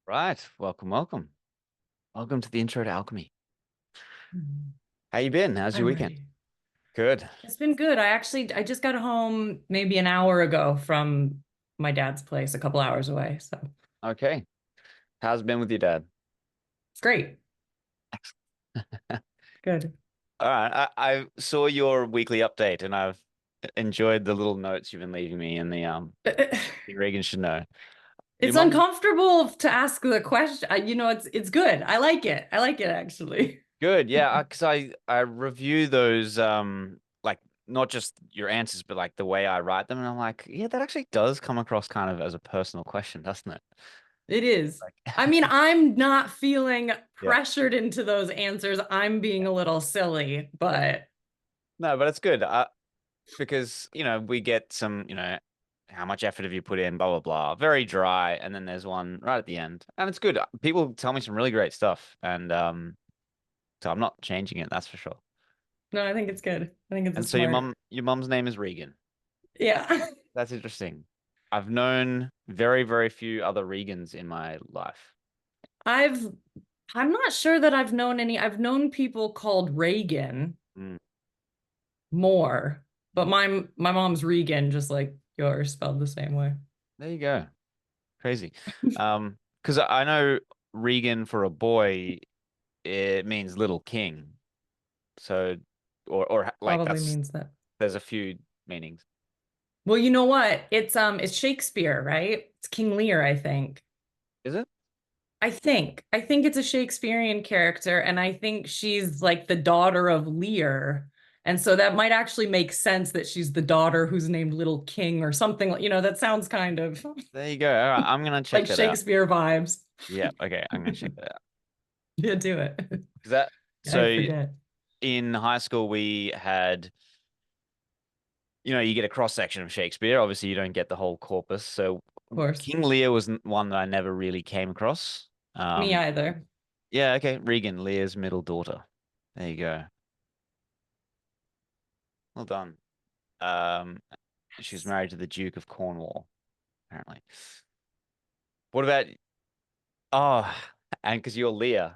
Right. Welcome, welcome. Welcome to the intro to Alchemy. Mhm. How you been? How's your I'm weekend? ready. Good. It's been good. I just got home maybe an hour ago from my dad's place, a couple hours away. So Okay. How's it been with your dad? it's great. Excellent. Good. All right. I saw your weekly update and I've enjoyed the little notes you've been leaving me in the Reagan should know. Your It's mum uncomfortable to ask the question. It's good. I like it. I like it actually. good, yeah, because I review those like not just your answers, but like the way I write them, and I'm like, yeah, that actually does come across kind of as a personal question, doesn't it? It is. Like, I mean, I'm not feeling yeah. pressured into those answers. I'm being a little silly, but No, but it's good. Because we get some how much effort have you put in, blah blah blah, very dry, and then there's one right at the end, and it's good. People tell me some really great stuff, and so I'm not changing it, that's for sure. no, I think it's good. I think it's a And so your smart. mum's name is Regan. Yeah. That's interesting. I've known very very few other Regans in my life. I've I'm not sure that I've known any. I've known people called Reagan Mm, more, but mm. my mom's Regan, just like yours, spelled the same way. There you go. Crazy. Because I know Regan for a boy, it means little king. So, or like Probably that's means that. there's a few meanings. Well, you know what? It's Shakespeare, right? It's King Lear, I think. Is it? I think it's a Shakespearean character, and I think she's like the daughter of Lear. And so that might actually make sense that she's the daughter who's named Little King or something like, that sounds kind of There you go. All right, I'm gonna check like that out. Shakespeare vibes. Yeah, okay, I'm gonna check that out. Yeah, do it. Is that I so? forget. In high school, we had, you get a cross section of Shakespeare. Obviously, you don't get the whole corpus. So Of course. King Lear was one that I never really came across. Me either. Yeah, okay, Regan, Lear's middle daughter. There you go. Well done. Um, she's Yes. married to the Duke of Cornwall, apparently. What about? Oh, and because you're Lear.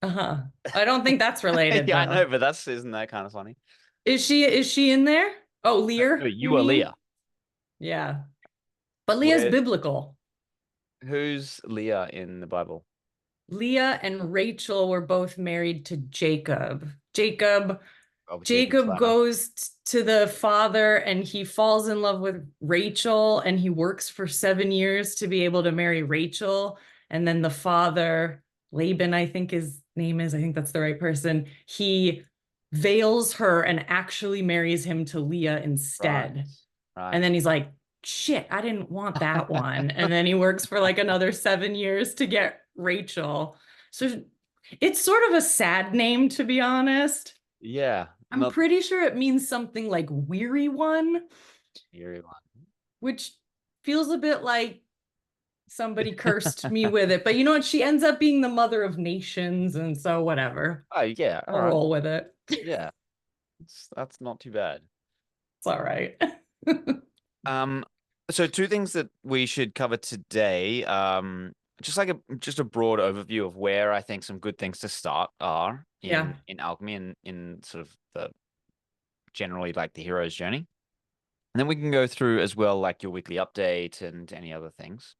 Uh-huh. I don't think that's related Yeah, I know, though. but that's isn't that kind of funny? Is she in there? Oh, No, Lear, you you are Leah. mean? Yeah. But Leah's Where biblical. who's Leah in the Bible? Leah and Rachel were both married to Jacob. Jacob Oh, Jacob's Jacob ladder. goes to the father and he falls in love with Rachel and he works for 7 years to be able to marry Rachel. And then the father, Laban, I think his name is, I think that's the right person, he veils her and actually marries him to Leah Right. instead. Right. And then he's like, shit, I didn't want that one. And then he works for like another 7 years to get Rachel. So it's sort of a sad name, to be honest. Yeah. I'm Not pretty sure it means something like weary one, eerie one. which feels a bit like somebody cursed me with it. But you know what? She ends up being the mother of nations, and so whatever. Oh yeah. All I'll right. roll with it. Yeah. That's not too bad. It's all right. Um, so two things that we should cover today. Just a broad overview of where I think some good things to start are in Yeah. in alchemy and in sort of the generally like the hero's journey. And then we can go through as well like your weekly update and any other things.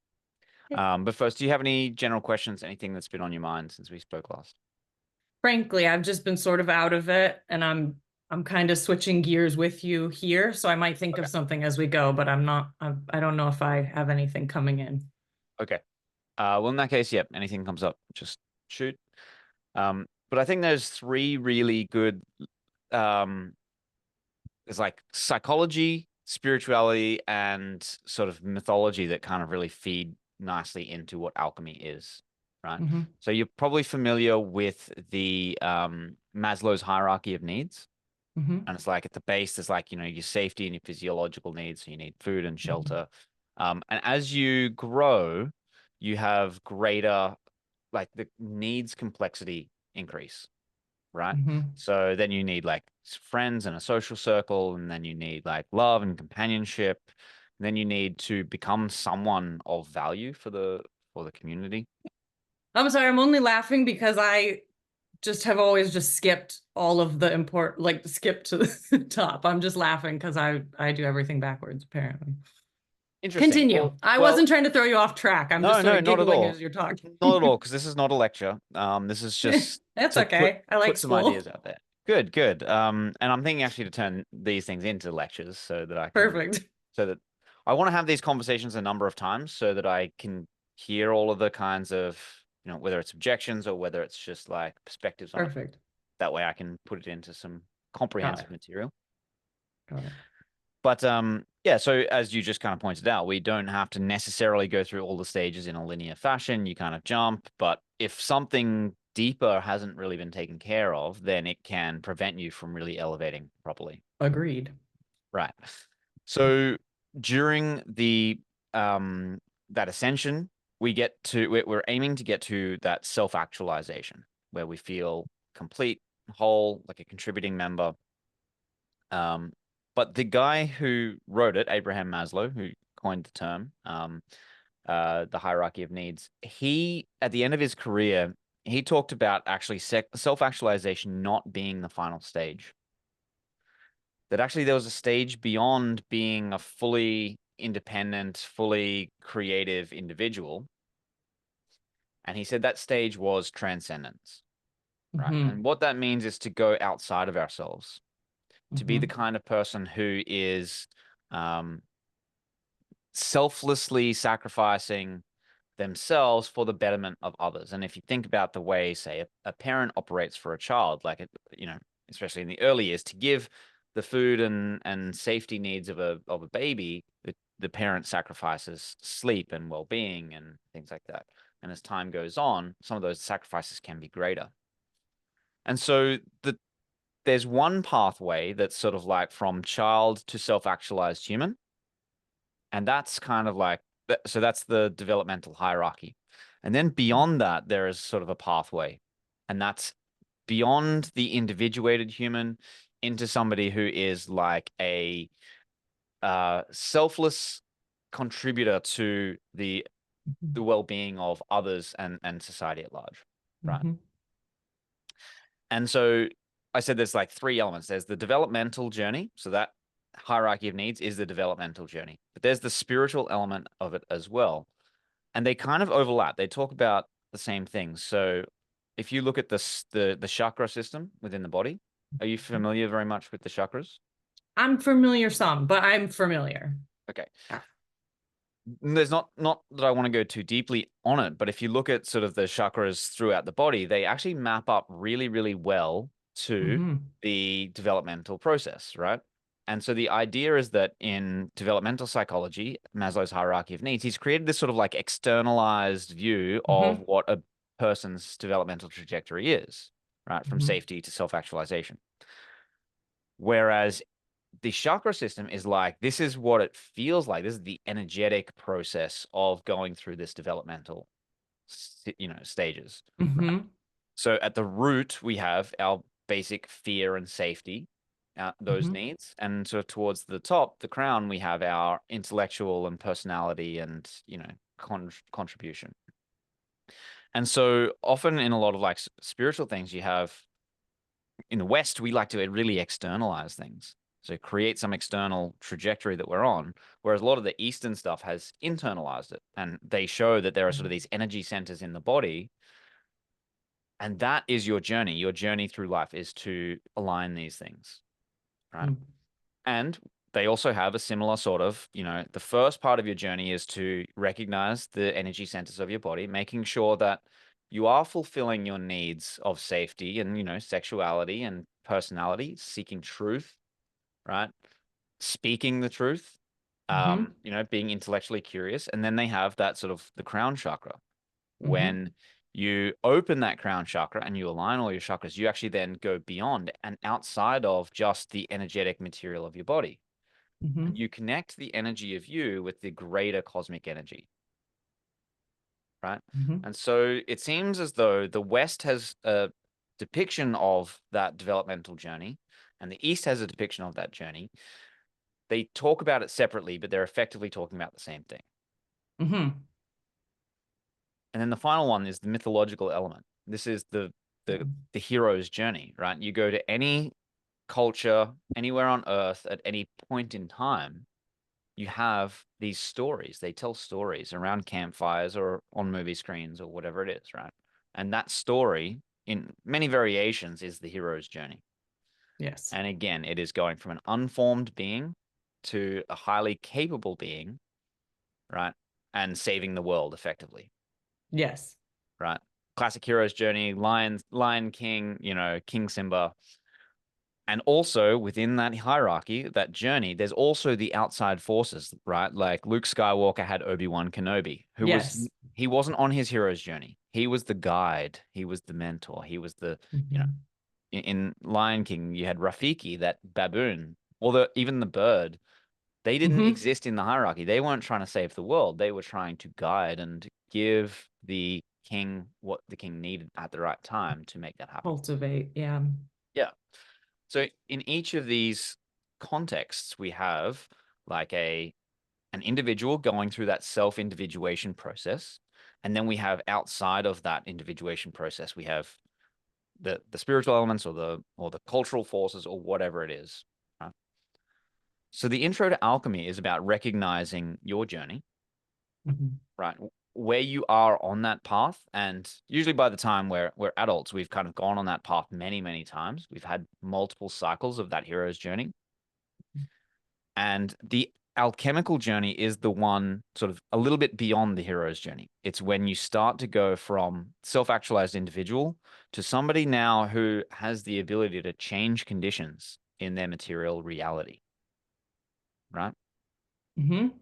But first, do you have any general questions, anything that's been on your mind since we spoke last? Frankly, I've just been sort of out of it, and I'm kind of switching gears with you here, so I might think of Okay. something as we go, but I'm not. I don't know if I have anything coming in. Okay. Well, in that case, yep, anything comes up, just shoot. But I think there's three really good um there's like psychology, spirituality, and sort of mythology that kind of really feed nicely into what alchemy is, right? Hmm. So you're probably familiar with the Maslow's hierarchy of needs. Hmm. And it's like at the base, there's like, your safety and your physiological needs. So you need food and Hmm. shelter. And as you grow, you have greater, like the needs complexity increase, right? Hmm. So then you need like friends and a social circle, and then you need like love and companionship. And then you need to become someone of value for for the community. I'm sorry, I'm only laughing because I just have always just skipped all of the import, like skipped to the top. I'm just laughing because I do everything backwards, apparently. Interesting. Continue. I wasn't trying to throw you off track. I'm just No, sort no, of not at giggling all. as you're talking. Not at all, because this is not a lecture. This is just That's to okay. I like put some ideas school. out there. Good, good. And I'm thinking actually to turn these things into lectures so that Perfect. so that I want to have these conversations a number of times so that I can hear all of the kinds of, whether it's objections or whether it's just like perspectives on it. Perfect. That way I can put it into some Got comprehensive it. material. Got it. But yeah, so as you just kind of pointed out, we don't have to necessarily go through all the stages in a linear fashion. You kind of jump, but if something deeper hasn't really been taken care of, then it can prevent you from really elevating properly. Agreed. Right. So during the that ascension, we're aiming to get to that self-actualization where we feel complete, whole, like a contributing member. But the guy who wrote it, Abraham Maslow, who coined the term, the hierarchy of needs, he, at the end of his career, he talked about actually self-actualization not being the final stage. That actually there was a stage beyond being a fully independent, fully creative individual. And he said that stage was transcendence, right? Mm-hmm. And what that means is to go outside of ourselves, to be the Mm-hmm. kind of person who is um, selflessly sacrificing themselves for the betterment of others. And if you think about the way, say, a parent operates for a child, like it, especially in the early years, to give the food and safety needs of a baby, the parent sacrifices sleep and well-being and things like that. And as time goes on, some of those sacrifices can be greater. And so there's one pathway that's sort of like from child to self-actualized human. And that's kind of like, so that's the developmental hierarchy. And then beyond that, there is sort of a pathway. And that's beyond the individuated human into somebody who is like a selfless contributor to the well-being of others and society at large. Right. Mm-hmm. And so I said there's like three elements. There's the developmental journey. So that hierarchy of needs is the developmental journey. But there's the spiritual element of it as well. And they kind of overlap. They talk about the same things. So if you look at the chakra system within the body, are you familiar very much with the chakras? I'm familiar some, but I'm familiar. Okay. There's not that I want to go too deeply on it, but if you look at sort of the chakras throughout the body, they actually map up really, really well to Mm-hmm. the developmental process, right? And so the idea is that in developmental psychology, Maslow's hierarchy of needs, he's created this sort of like externalized view of Mm-hmm. what a person's developmental trajectory is, right? From Mm-hmm. safety to self-actualization. Whereas the chakra system is like, this is what it feels like. This is the energetic process of going through this developmental, stages. Right. Mm-hmm. So at the root, we have our basic fear and safety, those Mm-hmm. needs. And so towards the top, the crown, we have our intellectual and personality and, contribution. And so often in a lot of like spiritual things, you have in the West, we like to really externalize things. So create some external trajectory that we're on, whereas a lot of the Eastern stuff has internalized it. And they show that there are sort of these energy centers in the body. And that is your journey. Your journey through life is to align these things, right? Mm-hmm. And they also have a similar sort of, the first part of your journey is to recognize the energy centers of your body, making sure that you are fulfilling your needs of safety and, sexuality and personality, seeking truth, right? Speaking the truth, Mm-hmm. being intellectually curious. And then they have that sort of the crown chakra. Mm-hmm. When you open that crown chakra and you align all your chakras, you actually then go beyond and outside of just the energetic material of your body. Mm-hmm. And you connect the energy of you with the greater cosmic energy, right? Mm-hmm. And so it seems as though the West has a depiction of that developmental journey and the East has a depiction of that journey. They talk about it separately, but they're effectively talking about the same thing. Mm-hmm. And then the final one is the mythological element. This is the the hero's journey, right? You go to any culture anywhere on earth at any point in time, you have these stories. They tell stories around campfires or on movie screens or whatever it is, right? And that story, in many variations, is the hero's journey. Yes. And again, it is going from an unformed being to a highly capable being, right? And saving the world effectively, Yes. right? Classic hero's journey, Lion King, King Simba. And also within that hierarchy, that journey, there's also the outside forces, right? Like Luke Skywalker had Obi-Wan Kenobi, Yes. he wasn't on his hero's journey. He was the guide, he was the mentor, he was you know, Mhm. in Lion King, you had Rafiki, that baboon, or even the bird. They didn't Mhm. exist in the hierarchy. They weren't trying to save the world. They were trying to guide and give the king what the king needed at the right time to make that happen. Cultivate. Yeah. Yeah. So in each of these contexts, we have like an individual going through that self-individuation process. And then we have outside of that individuation process, we have the spiritual elements or the cultural forces or whatever it is. Right? So the intro to alchemy is about recognizing your journey, Mhm. right? Where you are on that path. And usually by the time we're adults, we've kind of gone on that path many, many times. We've had multiple cycles of that hero's journey. And the alchemical journey is the one sort of a little bit beyond the hero's journey. It's when you start to go from self-actualized individual to somebody now who has the ability to change conditions in their material reality, right? Mhm.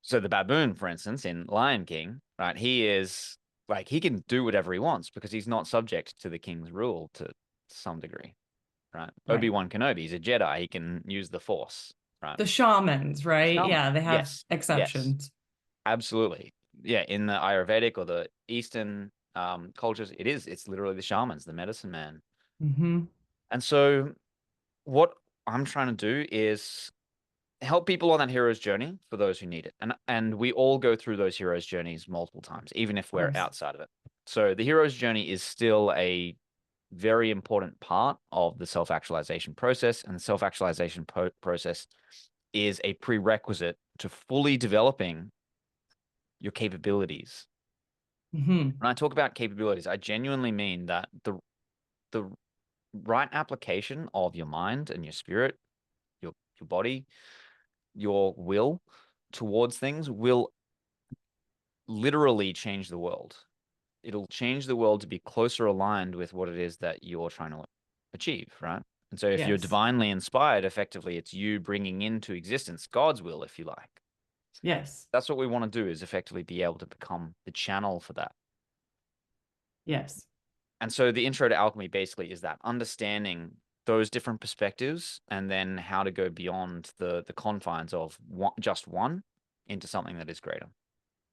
So the baboon, for instance, in Lion King, right, he is like he can do whatever he wants because he's not subject to the king's rule to some degree, right? Right. Obi-Wan Kenobi is a Jedi. He can use the Force, right? The shamans, right? Shaman. Yeah, they have Yes. Yes. exceptions. Absolutely. Yeah, in the Ayurvedic or the Eastern cultures, it's literally the shamans, the medicine man. Mhm. And so what I'm trying to do is help people on that hero's journey for those who need it. And we all go through those hero's journeys multiple times, even if Of we're course. outside of it. So the hero's journey is still a very important part of the self-actualization process, and the self-actualization process is a prerequisite to fully developing your capabilities. Mhm. When I talk about capabilities, I genuinely mean that the right application of your mind and your spirit, your body, your will towards things will literally change the world. It'll change the world to be closer aligned with what it is that you're trying to achieve, right? And so if you're Yes. divinely inspired, effectively it's you bringing into existence God's will, if you like. Yes. That's what we want to do, is effectively be able to become the channel for that. Yes. And so the intro to alchemy basically is that understanding those different perspectives and then how to go beyond the confines of just one into something that is greater.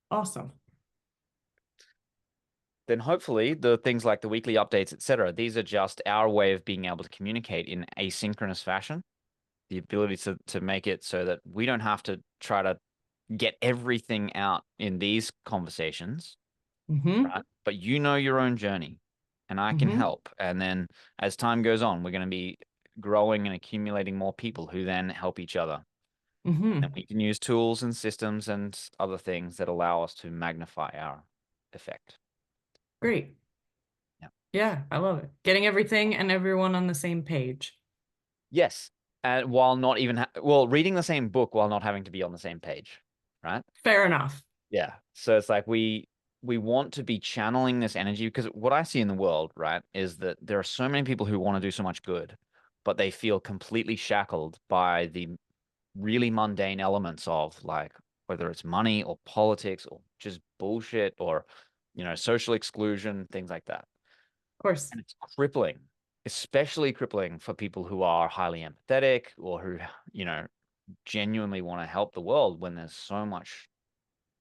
Awesome. Then hopefully the things like the weekly updates, etc., these are just our way of being able to communicate in asynchronous fashion, the ability to make it so that we don't have to try to get everything out in these conversations, Mhm. right? But you know your own journey, and I can Mhm. help. And then as time goes on, we're going to be growing and accumulating more people who then help each other. And Mhm. we can use tools and systems and other things that allow us to magnify our effect. Great. Yeah. Yeah, I love it. Getting everything and everyone on the same page. Yes. And while not even, well, reading the same book while not having to be on the same page, right? Fair enough. Yeah. So it's like we want to be channeling this energy, because what I see in the world, right, is that there are so many people who want to do so much good, but they feel completely shackled by the really mundane elements of, like, whether it's money or politics or just bullshit or, social exclusion, things like that. Of course. And it's crippling, especially crippling for people who are highly empathetic or who, you know, genuinely want to help the world, when there's so much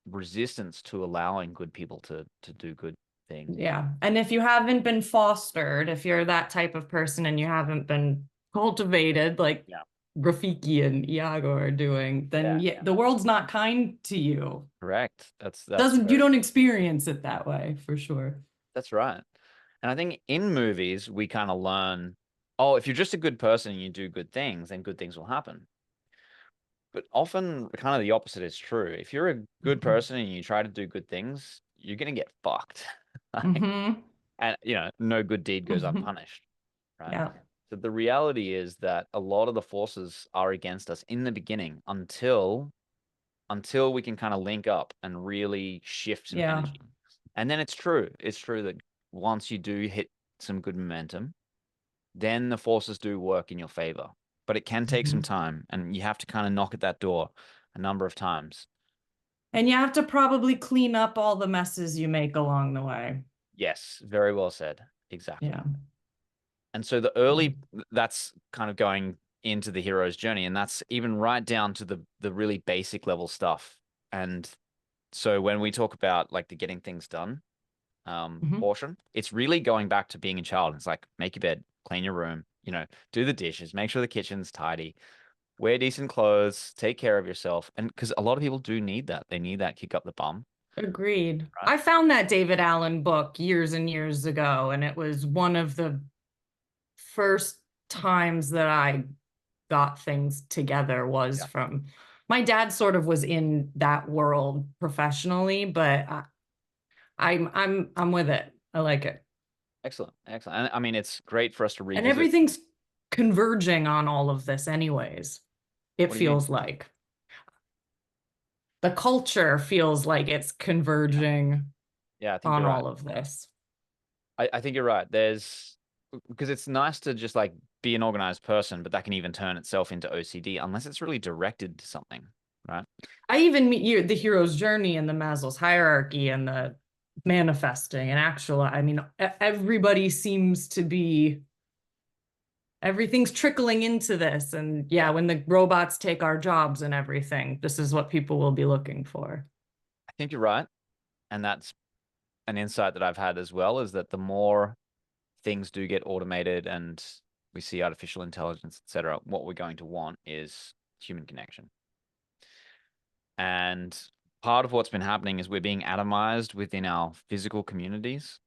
resistance to allowing good people to do good things. Yeah. And if you haven't been fostered, if you're that type of person and you haven't been cultivated, like Yeah. Rafiki and Iago are doing, then Yeah, yeah, the world's not kind to you. correct. That's Doesn't you very don't experience it that way for sure. that's right. And I think in movies we kind of learn, oh, if you're just a good person and you do good things, then good things will happen. But often kind of the opposite is true. If you're a good Mhm. person and you try to do good things, you're gonna get fucked. Like, Mhm. and no good deed goes Mhm. unpunished, right? Yeah. So the reality is that a lot of the forces are against us in the beginning until we can kind of link up and really shift some Yeah. energy. And then it's true. It's true that once you do hit some good momentum, then the forces do work in your favor. But it can take some Mhm. time, and you have to kind of knock at that door a number of times. And you have to probably clean up all the messes you make along the way. Yes, very well said. Exactly. Yeah. And so that's kind of going into the hero's journey, and that's even right down to the really basic level stuff. And so when we talk about like the getting things done Mhm. portion, it's really going back to being a child. It's like make your bed, clean your room, do the dishes, make sure the kitchen's tidy, wear decent clothes, take care of yourself. And because a lot of people do need that. They need that kick up the bum, Agreed. right? I found that David Allen book years and years ago, and it was one of the first times that I got things together was Yeah. from my dad sort of was in that world professionally, but I'm with it. I like it. Excellent. Excellent. And I mean, it's great for us to And revisit. everything's converging on all of this anyways. It What do you mean? feels like the culture feels like it's Yeah. converging Yeah, I think on you're right. all of this. I think you're right. Because it's nice to just like be an organized person, but that can even turn itself into OCD unless it's really directed to something, right? I even meet you the hero's journey and the Maslow's hierarchy and the manifesting and actual. I mean, everybody seems to be everything's trickling into this. And yeah, Yeah. when the robots take our jobs and everything, this is what people will be looking for. I think you're right. And that's an insight that I've had as well is that the more things do get automated and we see artificial intelligence, etc., what we're going to want is human connection. And part of what's been happening is we're being atomized within our physical communities,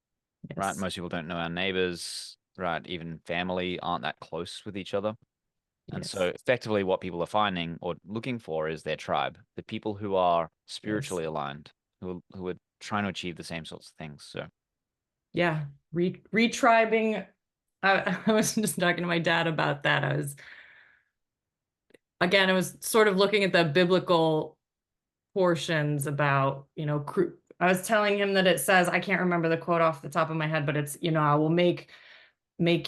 right? Yes. Most people don't know our neighbors, right? Even family aren't that close with each other. And so Yes. effectively what people are finding or looking for is their tribe, the people who are Yes. spiritually aligned, who are trying to achieve the same sorts of things. So Yeah. Retribing. I was just talking to my dad about that. I was sort of looking at the biblical portions about, I was telling him that it says, I can't remember the quote off the top of my head, but it's, I will make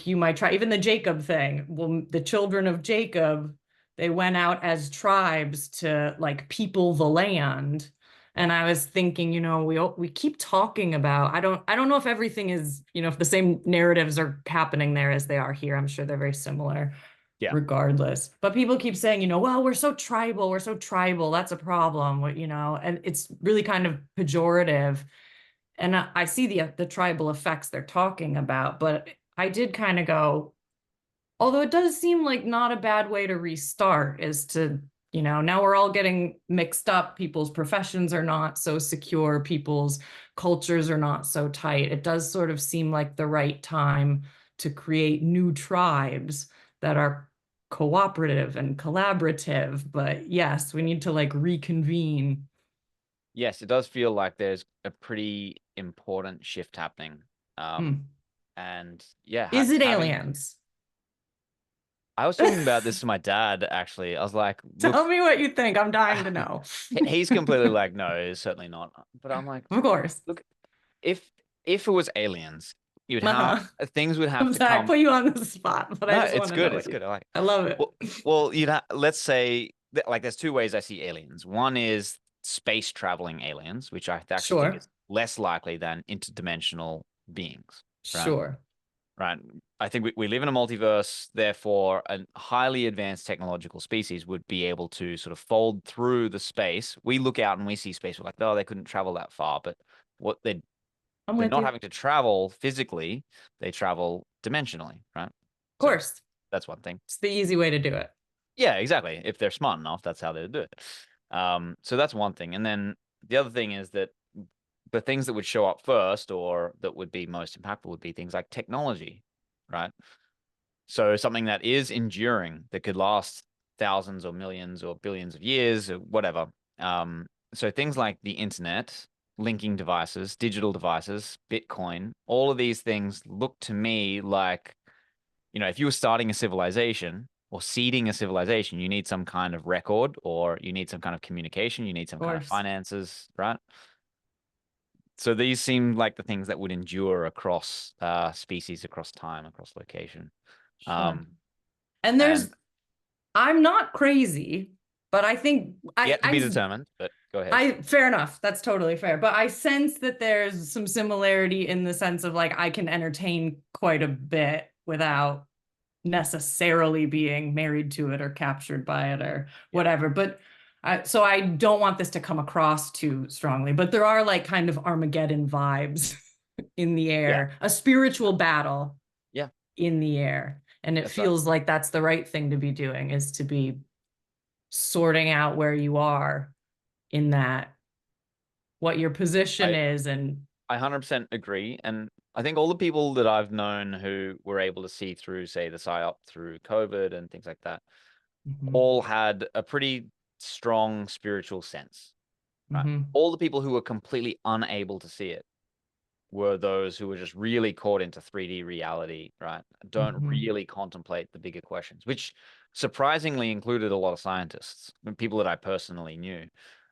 you my tribe. Even the Jacob thing. Well, the children of Jacob, they went out as tribes to like people the land. And I was thinking, we keep talking about, I don't know if everything is, if the same narratives are happening there as they are here. I'm sure they're very similar yeah, regardless. But people keep saying, well, we're so tribal, we're so tribal. That's a problem, and it's really kind of pejorative. And I see the tribal effects they're talking about, but I did kind of go, although it does seem like not a bad way to restart is to, now we're all getting mixed up. People's professions are not so secure, people's cultures are not so tight. It does sort of seem like the right time to create new tribes that are cooperative and collaborative. But yes, we need to like reconvene. yes, it does feel like there's a pretty important shift happening. Um, Hmm. and yeah, Is it having aliens? I was talking about this to my dad actually. I was like, Tell look, me what you think. I'm dying to know. he's completely like, no, it's certainly not. But I'm like, Of course. look, if if it was aliens, you'd have Uh-huh. things would have I'm to sorry, I come. put you on the spot, but I No, just want it's to know good. what It's you. good. I like it. I love it. Well, let's say that, like, there's two ways I see aliens. One is space traveling aliens, which I actually think Sure. is less likely than interdimensional beings, right? Sure. Right. I think we live in a multiverse, therefore, a highly advanced technological species would be able to sort of fold through the space. We look out and we see space, we're like, oh, they couldn't travel that far. But what I'm they're with not you. Of having to travel physically, they travel dimensionally, right? So course. that's one thing. It's the easy way to do it. Yeah, exactly. If they're smart enough, that's how they do it. So that's one thing. And then the other thing is that the things that would show up first or that would be most impactful would be things like technology, right? So something that is enduring that could last thousands or millions or billions of years or whatever. So things like the internet, linking devices, digital devices, Bitcoin, all of these things look to me like, if you were starting a civilization or seeding a civilization, you need some kind of record or you need some kind of communication, you need some Of kind of course. finances, right? So these seem like the things that would endure across species, across time, across location. Sure. Um, And and I'm not crazy, but I think yet to be determined, but go ahead. fair enough. That's totally fair. But I sense that there's some similarity in the sense of like I can entertain quite a bit without necessarily being married to it or captured by it or Yeah. whatever. But so I don't want this to come across too strongly, but there are like kind of Armageddon vibes in the Yeah. air, a spiritual battle Yeah. in the air. And it That's right. feels like that's the right thing to be doing is to be sorting out where you are in that, what your position I is. And I 100% agree. And I think all the people that I've known who were able to see through, say, the PSYOP through COVID and things like that, mhm, all had a pretty strong spiritual sense, right? mhm, All the people who were completely unable to see it were those who were just really caught into 3D reality, right? Don't mhm. really contemplate the bigger questions, which surprisingly included a lot of scientists, people that I personally knew,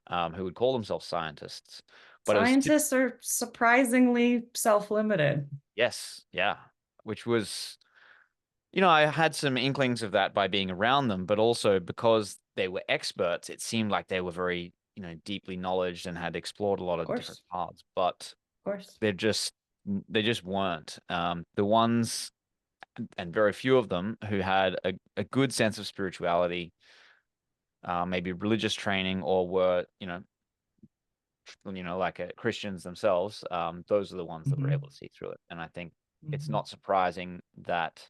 who would call themselves scientists. But it was, Scientists are surprisingly self-limited. yes, yeah, which was, I had some inklings of that by being around them, but also because they were experts, it seemed like they were very, deeply knowledged and had explored a lot Of of different course, paths, but of course. they're just they just weren't. The ones, and very few of them, who had a good sense of spirituality, maybe religious training, or were, like Christians themselves, those are the ones that were able Mhm, to see through it. And I think it's mhm. not surprising that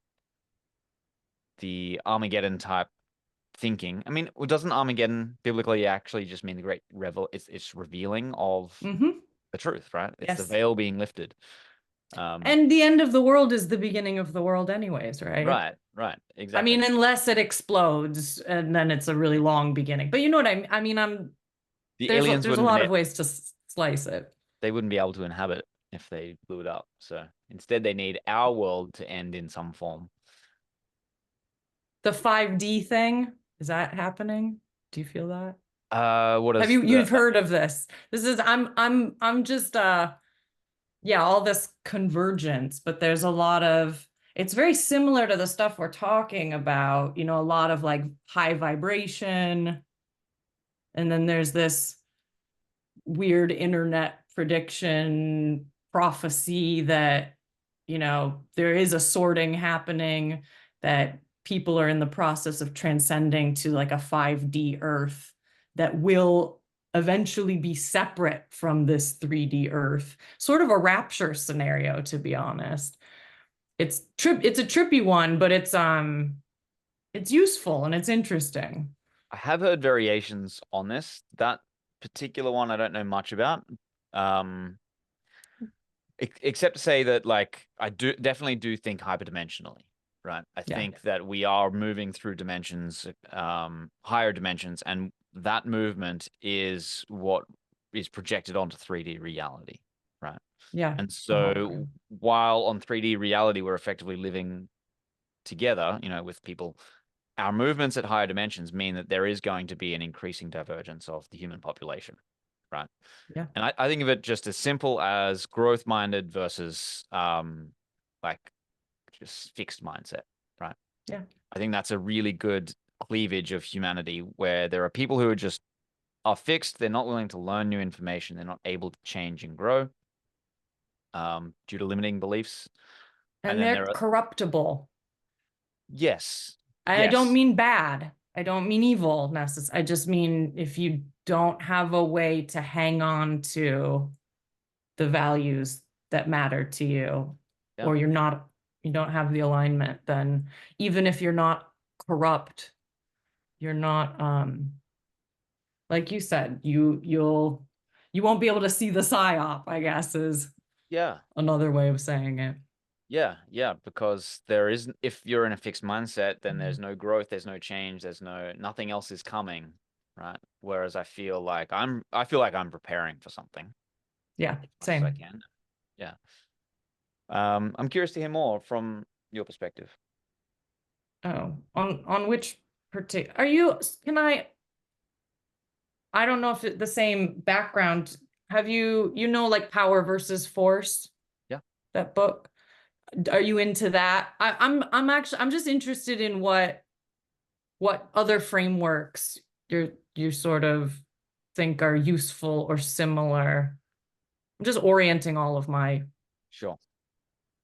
the Armageddon type thinking. I mean, well, doesn't Armageddon biblically actually just mean the great revel? It's revealing of Mhm. the truth, right? It's the Yes. veil being lifted. Um, And the end of the world is the beginning of the world anyways, right? right, right, I exactly. mean, unless it explodes and then it's a really long beginning. But you know what I mean? The aliens There's a wouldn't lot of ways to slice it. they wouldn't be able to inhabit if they blew it up. So instead, they need our world to end in some form. The 5D thing, is that happening? Do you feel that? What Have is you've heard of this? This is I'm just yeah, all this convergence, but there's a lot of it's very similar to the stuff we're talking about, a lot of like high vibration. And then there's this weird internet prediction prophecy that, there is a sorting happening, that people are in the process of transcending to like a 5D Earth that will eventually be separate from this 3D Earth, sort of a rapture scenario, to be honest. It's a trippy one, but it's useful and it's interesting. I have heard variations on this. That particular one I don't know much about. Um, except to say that, like, I do definitely do think hyperdimensionally, right? I Yeah. think that we are moving through dimensions, higher dimensions, and that movement is what is projected onto 3D reality, right? Yeah. And Oh, okay. so while on 3D reality we're effectively living together, with people, our movements at higher dimensions mean that there is going to be an increasing divergence of the human population, right? Yeah. And I think of it just as simple as growth minded versus like just fixed mindset, right? Yeah. I think that's a really good cleavage of humanity where there are people who are fixed, they're not willing to learn new information, they're not able to change and grow due to limiting beliefs. And And then they're there are, corruptible. yes, I don't yes, mean bad. I don't mean evil necessarily. I just mean if you don't have a way to hang on to the values that matter to you, yeah, or you don't have the alignment, then even if you're not corrupt, you're not like you said, you won't be able to see the psyop, I guess, is Yeah. another way of saying it. Yeah, yeah, because there isn't, if you're in a fixed mindset, then there's Mhm. no growth, there's no change, there's no, nothing else is coming, right? Whereas I feel like I'm preparing for something as Yeah, much as I same. can. Yeah. I'm curious to hear more from your perspective. Oh, on which particular are you, can I don't know if the same background. Have you know like Power versus Force, Yeah, that book? Are you into that? I'm actually I'm just interested in what other frameworks you sort of think are useful or similar. I'm just orienting all of my sure,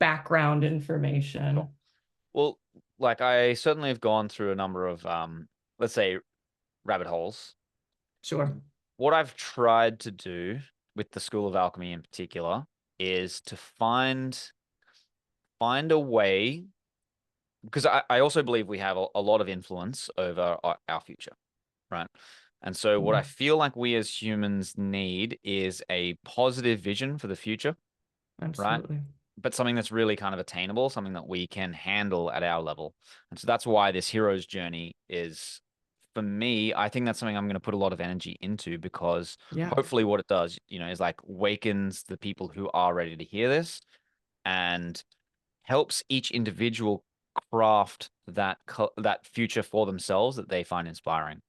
background sure. information. Well, like I certainly have gone through a number of let's say rabbit holes. Sure. What I've tried to do with the School of Alchemy in particular is to find a way, because I also believe we have a lot of influence over our future, right? And so what I Mhm. feel like we as humans need is a positive vision for the future, right? Absolutely. But something that's really kind of attainable, something that we can handle at our level. And so that's why this hero's journey is, for me, I think that's something I'm going to put a lot of energy into, because Yeah. hopefully what it does, is like wakens the people who are ready to hear this and helps each individual craft that future for themselves that they find inspiring.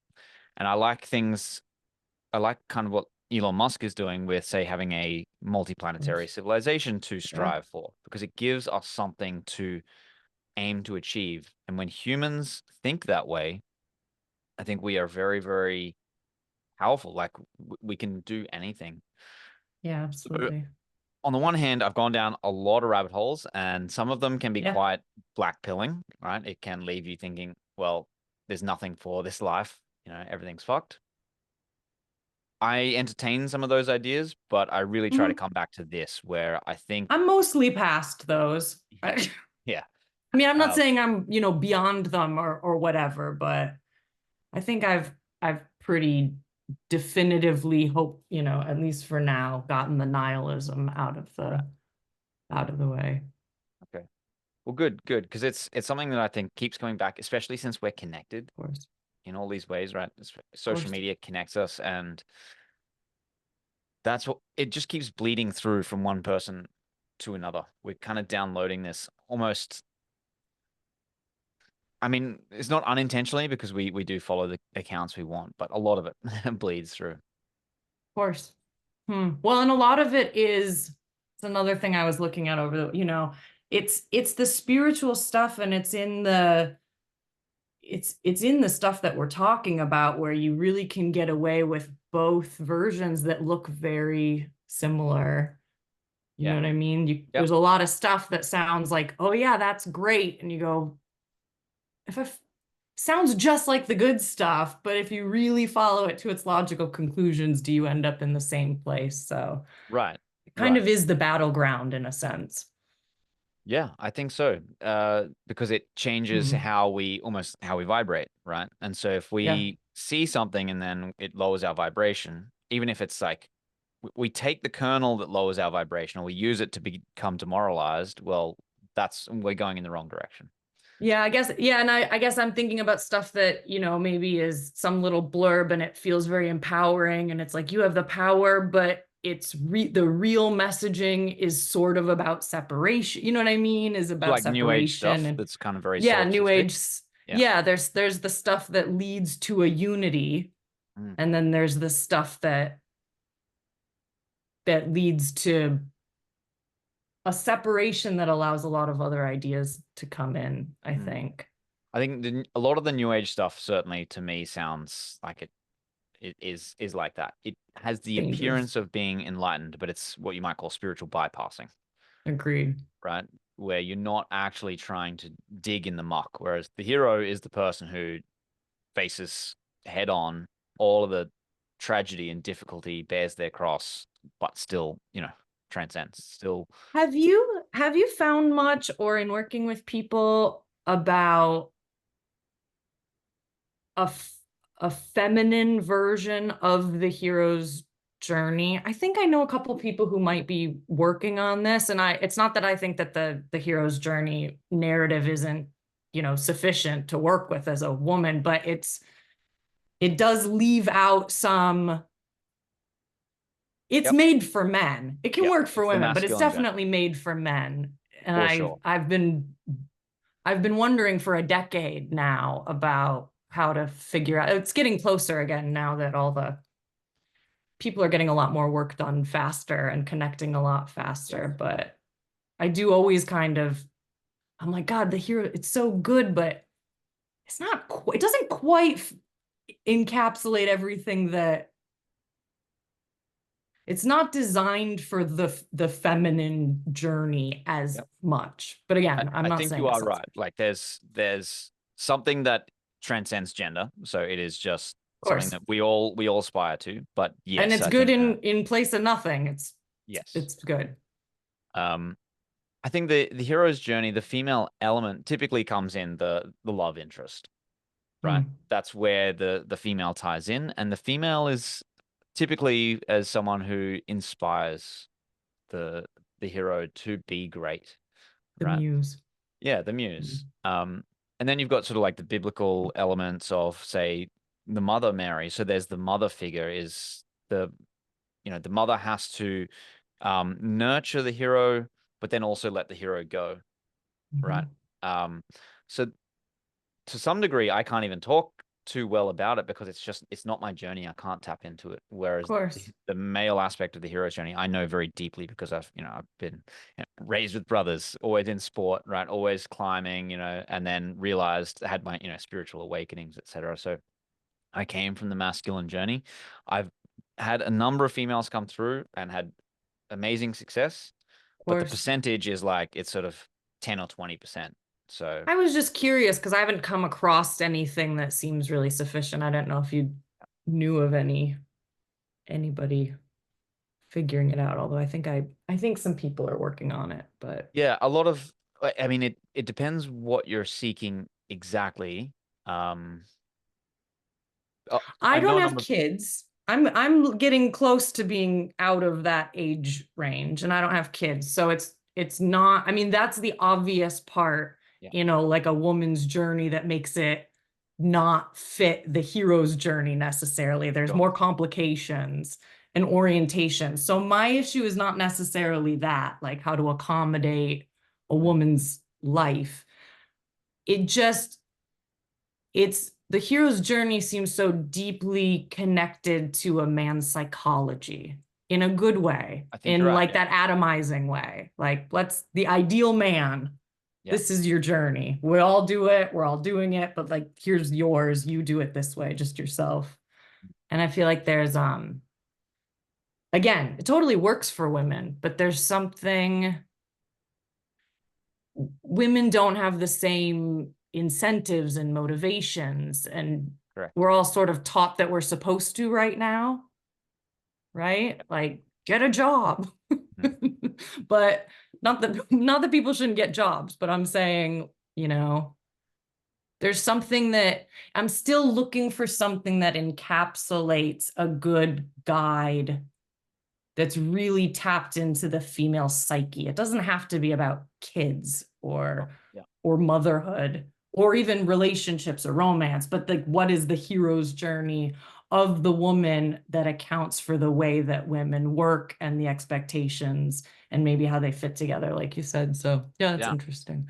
And I like kind of what Elon Musk is doing with, say, having a multiplanetary civilization to Yeah. strive for, because it gives us something to aim to achieve. And when humans think that way, I think we are very, very powerful. Like we can do anything. Yeah, So absolutely. on the one hand, I've gone down a lot of rabbit holes, and some of them can be Yeah. quite black pilling, right? It can leave you thinking, well, there's nothing for this life, everything's fucked. I entertain some of those ideas, but I really try to Mhm. come back to this, where I think, I'm mostly past those. I yeah, mean, I'm not um, saying I'm, beyond them or whatever, but I think I've pretty definitively hope, at least for now, gotten the nihilism right, out of the way. okay, well, good, good, because it's something that I think keeps coming back, especially since we're connected Of course. in all these ways, right? Of Social course. media connects us, and that's what it just keeps bleeding through from one person to another. We're kind of downloading this almost. I mean, it's not unintentionally, because we do follow the accounts we want, but a lot of it bleeds through. Of course. Well, and a lot of it is, it's another thing I was looking at over it's the spiritual stuff, and it's in the stuff that we're talking about, where you really can get away with both versions that look very similar. You know Yeah. what I mean? Yep. There's a lot of stuff that sounds like, oh yeah, that's great. And you go, if I sounds just like the good stuff, but if you really follow it to its logical conclusions, do you end up in the same place? So Right. it kind Right. of is the battleground in a sense. Yeah, I think so. Because it changes Mhm. how we vibrate, right? And so if Yeah. we see something and then it lowers our vibration, even if it's like we take the kernel that lowers our vibration, or we use it to become demoralized, well, we're going in the wrong direction. Yeah, I guess, yeah, and I guess I'm thinking about stuff that, maybe is some little blurb and it feels very empowering, and it's like you have the power, but the real messaging is sort of about separation. You know what I mean? Is So about like new age separation. stuff And that's kind of very yeah, new solipsistic. age. Yeah. Yeah, there's the stuff that leads to a unity, Mm, and then there's the stuff that leads to a separation that allows a lot of other ideas to come in, I mm. think. I think a lot of the new age stuff certainly to me sounds like it is like that. It has the Dangerous. appearance of being enlightened, but it's what you might call spiritual bypassing, Agreed. right? Where you're not actually trying to dig in the muck, whereas the hero is the person who faces head on all of the tragedy and difficulty, bears their cross, but still, transcends. Still, Have you found much, or in working with people, about a a feminine version of the hero's journey. I think I know a couple people who might be working on this, and it's not that I think that the hero's journey narrative isn't, sufficient to work with as a woman, but it does leave out some. It's Yep. made for men. It can Yep. work for It's the women, but it's masculine journey definitely made for men. And for I've sure. I've been I've been wondering for a decade now about how to figure out. It's getting closer again now that all the people are getting a lot more work done faster and connecting a lot Yeah. faster. But I do always I'm like, God, the hero, it's so good, but it's not quite, it doesn't quite encapsulate everything that it's not designed for the feminine journey as Yep. much. But again, I'm I not think you saying it's are not right. sufficient. Like there's something that transcends gender. So it is just Of something course. that we all aspire to. But And yes, it's I good think in place of nothing. yes. It's good. Um, I think the hero's journey, the female element typically comes in the love interest, right? Mm, That's where the female ties in, and the female is typically as someone who inspires the the hero to be great, the right? muse. Yeah, the Mm, muse. And then you've got sort of like the biblical elements of, say, the mother Mary. So there's the mother figure is the mother has to nurture the hero, but then also let the hero go, right? mhm. Um, so to some degree, I can't even talk too well about it because it's not my journey. I can't tap into it. Of Whereas course. the male aspect of the hero's journey, I know very deeply because I've been raised with brothers, always in sport, right? Always climbing, and then realized had my, spiritual awakenings, etc. So I came from the masculine journey. I've had a number of females come through and had amazing success, Of but the course. percentage is like it's sort of 10 or 20%. So I was just curious because I haven't come across anything that seems really sufficient. I don't know if you knew of anybody figuring it out, although I think some people are working on it, but yeah, a lot of I mean it depends what you're seeking exactly. Um uh, I I know don't a have number of kids. I'm getting close to being out of that age range and I don't have kids. So it's not, I mean, that's the obvious part, yeah, like a woman's journey that makes it not fit the hero's journey necessarily. There's sure. more complications and orientation. So my issue is not necessarily that, like how to accommodate a Mm, woman's life. It just it's the hero's journey seems so deeply connected to a man's psychology in a good way, I think you're in right. like Yeah. that atomizing way. Like, let's the ideal man. Yeah. This is your journey. We all do it. We're all doing it, but like, here's yours. You do it this way, just yourself. And I feel like there's again, it totally works for women, but there's something women don't have the same incentives and motivations, and Correct. we're all sort of taught that we're supposed to right now, right? Yeah. Like get a job. Mhm. But not that people shouldn't get jobs, but I'm saying, there's something that I'm still looking for, something that encapsulates a good guide that's really tapped into the female psyche. It doesn't have to be about kids Sure. or Yeah. motherhood or even relationships or romance, but like what is the hero's journey of the woman that accounts for the way that women work and the expectations and maybe how they fit together, like you said. So yeah, that's Yeah. interesting.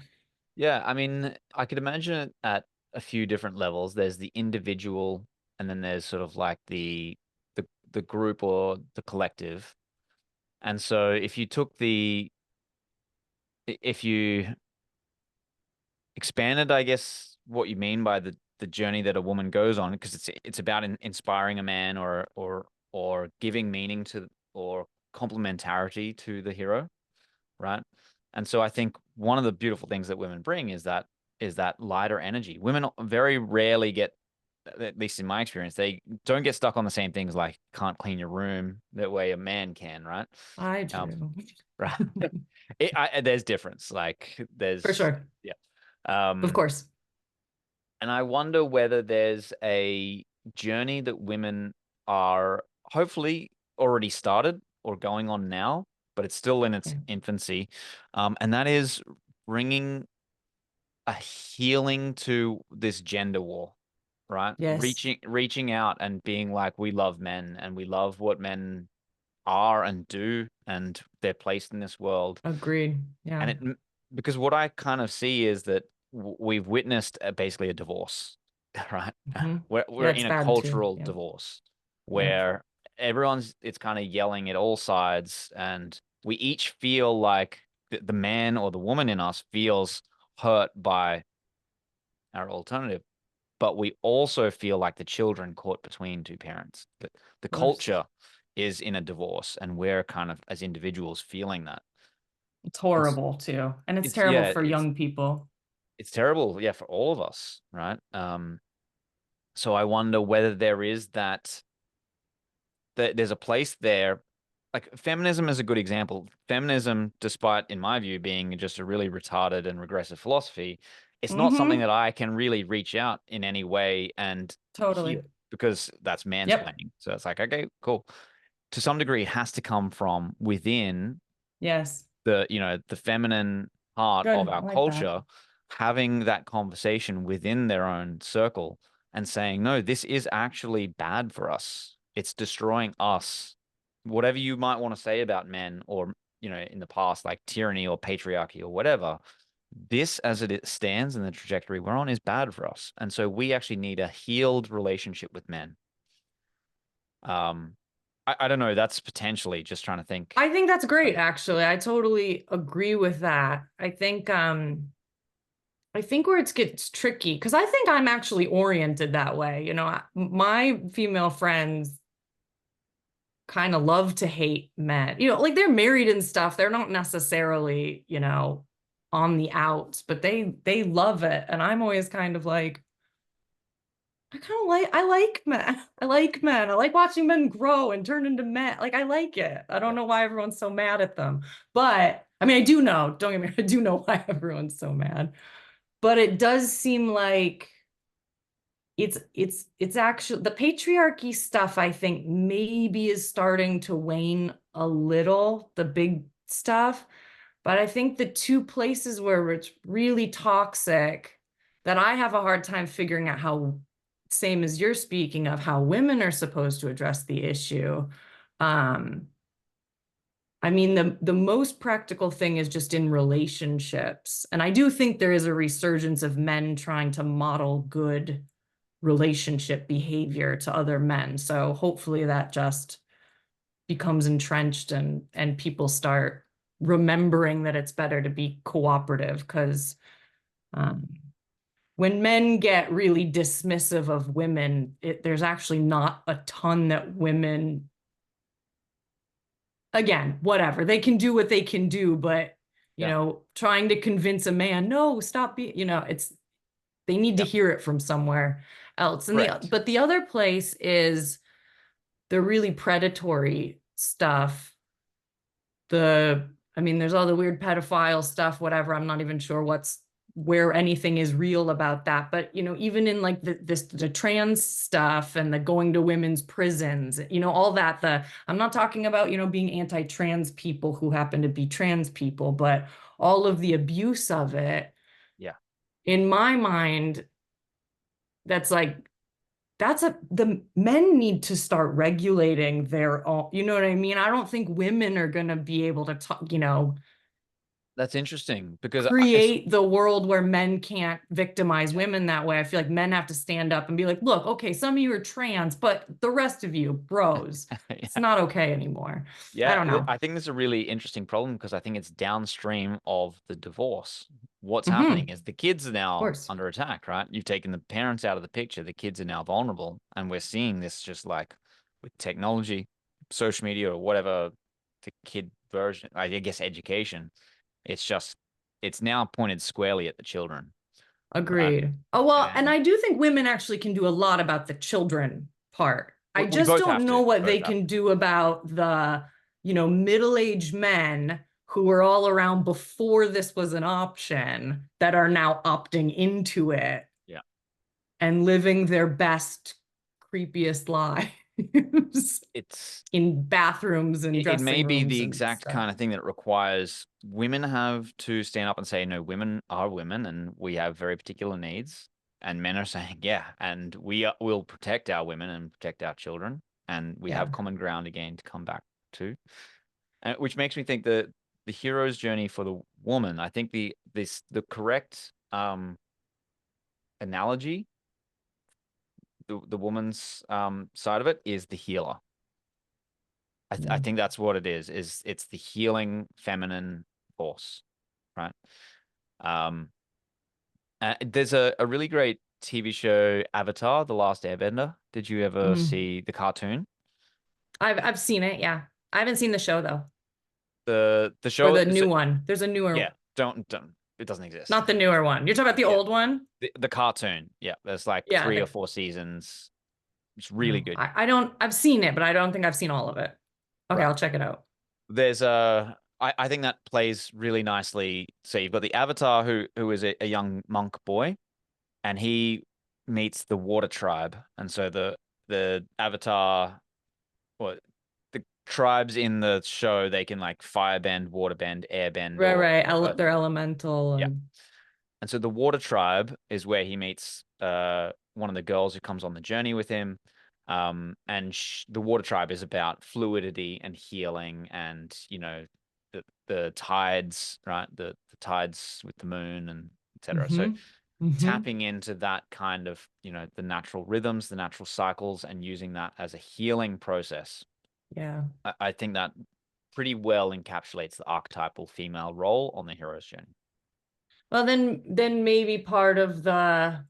Yeah. I mean, I could imagine it at a few different levels. There's the individual, and then there's sort of like the group or the collective. And so if you expanded, I guess, what you mean by the journey that a woman goes on, because it's about inspiring a man or giving meaning to or complementarity to the hero, right? And so I think one of the beautiful things that women bring is that lighter energy. Women very rarely get, at least in my experience, they don't get stuck on the same things like can't clean your room the way a man can, right? I Um, do. right. There's difference. Like For there's sure. yeah. Of Um, course. and I wonder whether there's a journey that women are hopefully already started or going on now, but it's still in its Yeah. infancy. And that is bringing a healing to this gender war, right? Yes. Reaching out and being like, we love men and we love what men are and do and their place in this world. Agreed. And Yeah. because what I kind of see is that we've witnessed basically a divorce, right? Hmm. We're Yeah, it's in a bad too. cultural Yeah. divorce Yeah. where it's kind of yelling at all sides, and we each feel like the man or the woman in us feels hurt by our alternative, but we also feel like the children caught between two parents. The Of course. culture is in a divorce, and we're kind of as individuals feeling that. It's It's horrible too. And it's it's terrible yeah, for young people. it's terrible, yeah, for all of us, right? So I wonder whether there is that there's a place there. Like feminism is a good example. Feminism, despite in my view being just a really retarded and regressive philosophy, it's not something Hmm. that I can really reach out in any way and hear Totally. because that's Yep. mansplaining. So it's like, okay, cool. To some degree, it has to come from within Yes. the feminine part of Good. our I like that. culture, having that conversation within their own circle and saying, no, this is actually bad for us. It's destroying us. Whatever you might want to say about men or, in the past, like tyranny or patriarchy or whatever, this as it stands in the trajectory we're on is bad for us. And so we actually need a healed relationship with men. Um, I don't know. That's potentially just trying to think. I think that's great, actually. I totally agree with that. I think where it gets tricky, because I think I'm actually oriented that way. My female friends kind of love to hate men. Like they're married and stuff. They're not necessarily, on the outs, but they love it. And I'm always kind of like, I like men. I like men. I like watching men grow and turn into men. Like I like it. I don't Yeah. know why everyone's so mad at them. But I mean, I do know, don't get me, I do know why everyone's so mad. But it does seem like it's actually the patriarchy stuff, I think maybe is starting to wane a little, the big stuff. But I think the two places where it's really toxic that I have a hard time figuring out how, same as you're speaking of, how women are supposed to address the issue. Um, I mean, the most practical thing is just in relationships. And I do think there is a resurgence of men trying to model good relationship behavior to other men. So hopefully that just becomes entrenched and people start remembering that it's better to be cooperative because um, when men get really dismissive of women, there's actually not a ton that women, again, whatever, they can do what they can do, but Yeah. trying to convince a man, no, stop being, it's they need to Yeah. hear it from somewhere else. Correct. But the other place is the really predatory stuff. I mean, there's all the weird pedophile stuff, whatever. I'm not even sure where anything is real about that. But, even in like the trans stuff and the going to women's prisons, all that, I'm not talking about, being anti-trans people who happen to be trans people, but all of the abuse of it, Yeah. in my mind, that's like, the men need to start regulating their own, you know what I mean? I don't think women are going to be able to talk, That's interesting because it's create the world where men can't victimize women that way. I feel like men have to stand up and be like, look, okay, some of you are trans, but the rest of you, bros, it's yeah. not okay anymore. I Yeah, don't know. I think this is a really interesting problem because I think it's downstream of the divorce. What's happening Of is the kids are now course. under attack, right? You've taken the parents out of the picture, the kids are now vulnerable, and we're seeing this just like with technology, social media, or whatever the kid version, I guess education. It's just it's now pointed squarely at the children, right? Agreed. Oh, well, and And I do think women actually can do a lot about the children part. I we just both don't have know to, what both they have can to. do about the, middle-aged men who were all around before this was an option that are now opting into it Yeah. and living their best creepiest lives It's in bathrooms and it may dressing be rooms the and exact stuff. kind of thing that requires women have to stand up and say, no, women are women and we have very particular needs. And men are saying, yeah, and will protect our women and protect our children. And we Yeah. have common ground again to come back to. Which makes me think that the hero's journey for the woman, I think the correct analogy, the woman's side of it is the healer. I Mm. think that's what it is it's the healing feminine force, right? Um, there's a really great TV show, Avatar: The Last Airbender. Did you ever Mm. see the cartoon? I've seen it, yeah. I haven't seen the show though, The or show the is, new one. There's a yeah, newer, don't it doesn't exist. not the newer one. You're talking about the Yeah, old one? the cartoon. Yeah, there's like Yeah. 3 or 4 seasons. It's really Oh, good. I don't, I've seen it, but I don't think I've seen all of it. Okay, Right. I'll check it out. There's I think that plays really nicely. So you've got the Avatar who is a young monk boy, and he meets the water tribe. And so the Avatar, or the tribes in the show, they can like fire bend, water bend, air bend, Right, or right. earth. They're elemental Yeah. and And so the water tribe is where he meets one of the girls who comes on the journey with him. And the water tribe is about fluidity and healing, and the tides, right? The tides with the moon and etc. So mm-hmm. Mm-hmm. tapping into that kind of, the natural rhythms, the natural cycles, and using that as a healing process. Yeah. I think that pretty well encapsulates the archetypal female role on the hero's journey. Well, then maybe part of the,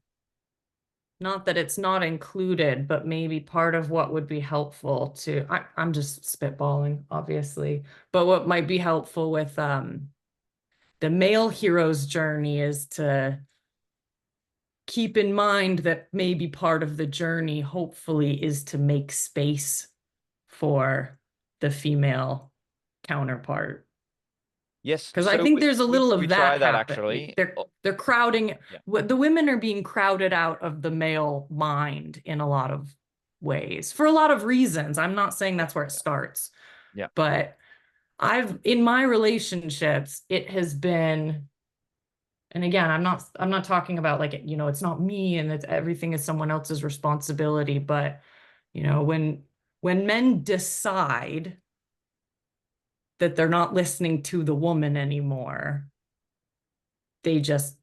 not that it's not included, but maybe part of what would be helpful to, I'm just spitballing, obviously, but what might be helpful with the male hero's journey is to keep in mind that maybe part of the journey, hopefully, is to make space for the female counterpart. Yes, Because I so think we there's a we little we of that try that happening. actually. They're crowding, Yeah. the women are being crowded out of the male mind in a lot of ways for a lot of reasons. I'm not saying Yeah. that's where it starts, Yeah. but in my relationships, it has been, and again, I'm not talking about like, it's not me and it's everything is someone else's responsibility, but when men decide that they're not listening to the woman anymore, they just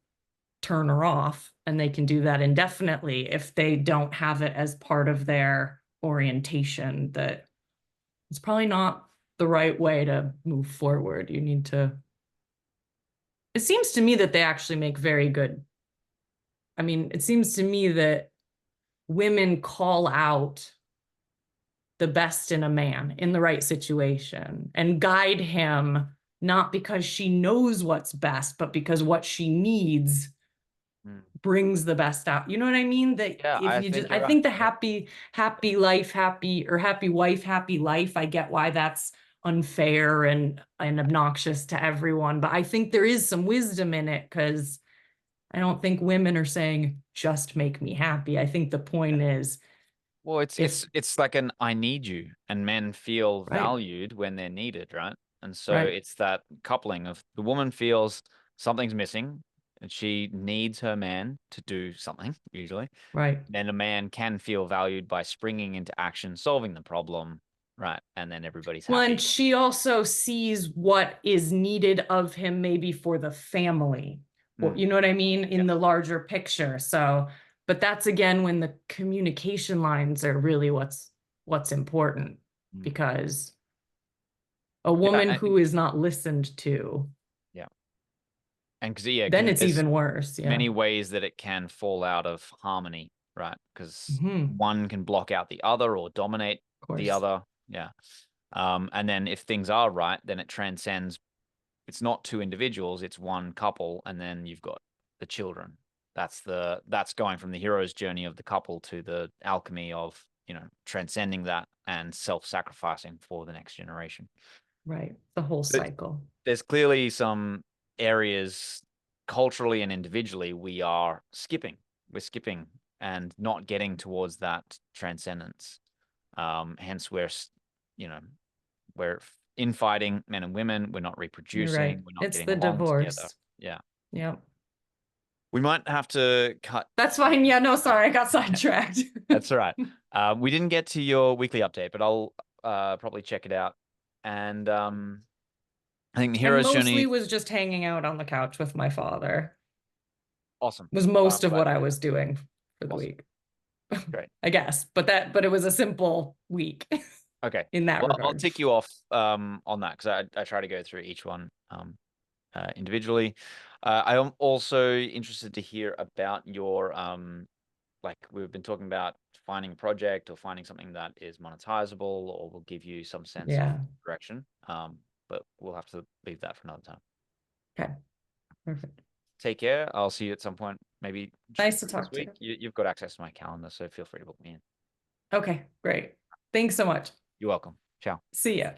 turn her off, and they can do that indefinitely if they don't have it as part of their orientation. That it's probably not the right way to move forward. You need to, it seems to me that they actually make very good, I mean, it seems to me that women call out the best in a man in the right situation and guide him, not because she knows what's best, but because what she needs Mm. brings the best out. You know what I mean? That Yeah, if I you just, think I you're right. think the Yeah. happy life, happy, or happy wife, happy life, I get why that's unfair and obnoxious to everyone. But I think there is some wisdom in it, because I don't think women are saying, just make me happy. I think the point is, Well, it's if, it's it's like an I need you, and men feel right, valued when they're needed, right? And so right, it's that coupling of the woman feels something's missing and she needs her man to do something, usually. right. Then a man can feel valued by springing into action, solving the problem, right? And then everybody's Well, and happy. she also sees what is needed of him, maybe for the family, or Mm, you know what I mean, yeah. in the larger picture. So, but that's again when the communication lines are really what's important, Mm. because a Yeah, woman who is not listened to, yeah. And then because it's there's even worse. Yeah. many ways that it can fall out of harmony, right? Because Hmm. one can block out the other or dominate Of the course. other. Yeah. And then if things are right, then it transcends. It's not two individuals, it's one couple, and then you've got the children. That's going from the hero's journey of the couple to the alchemy of, transcending that and self-sacrificing for the next generation. Right. The whole So cycle. there's clearly some areas culturally and individually we are skipping. We're skipping and not getting towards that transcendence. Hence, you know, we're infighting, men and women. We're not You're right. reproducing. We're not It's getting the along together. divorce. Yeah. Yep. We might have to cut. That's fine. Yeah, no, Yeah. sorry, I got sidetracked. That's all right. We didn't get to your weekly update, but I'll probably check it out. And I think the I hero's mostly journey, was just hanging out on the couch with my father. awesome. Was I'm most of glad what to I hear that. was doing for the Awesome. week. Great. I guess. But it was a simple week Okay. in that Well, I'll regard. tick you off on that because I try to go through each one individually. I am also interested to hear about your like we've been talking about finding a project or finding something that is monetizable or will give you some sense of Yeah. direction. But we'll have to leave that for another time. Okay. Perfect. Take care. I'll see you at some point, maybe Nice to this talk to week. you. You've got access to my calendar, so feel free to book me in. Okay, great. Thanks so much. You're welcome. Ciao. See ya.